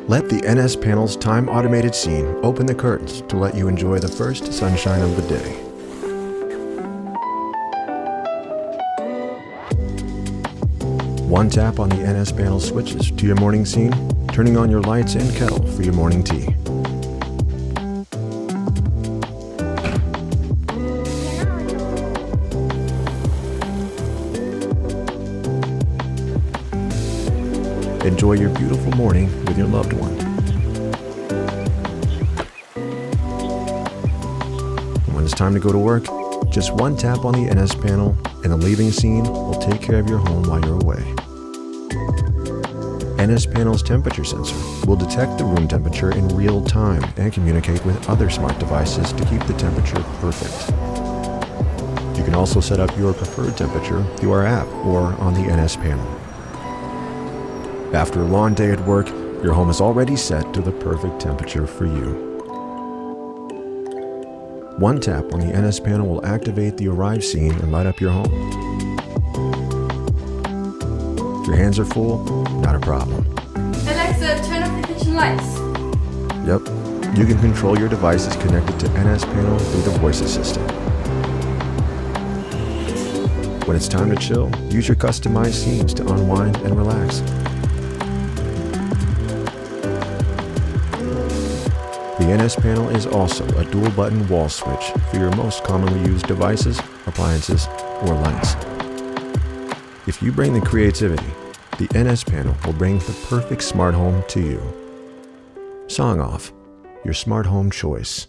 Let the NS Panel's time-automated scene open the curtains to let you enjoy the first sunshine of the day. One tap on the NS Panel switches to your morning scene, turning on your lights and kettle for your morning tea. Enjoy your beautiful morning with your loved one. And when it's time to go to work, just one tap on the NS Panel and the leaving scene will take care of your home while you're away. NS Panel's temperature sensor will detect the room temperature in real time and communicate with other smart devices to keep the temperature perfect. You can also set up your preferred temperature through our app or on the NS Panel. After a long day at work, your home is already set to the perfect temperature for you. One tap on the NS Panel will activate the arrive scene and light up your home. If your hands are full, not a problem. Alexa, turn off the kitchen lights. Yep, you can control your devices connected to NS Panel through the voice assistant. When it's time to chill, use your customized scenes to unwind and relax. The NS Panel is also a dual-button wall switch for your most commonly used devices, appliances, or lights. If you bring the creativity, the NS Panel will bring the perfect smart home to you. SONOFF, your smart home choice.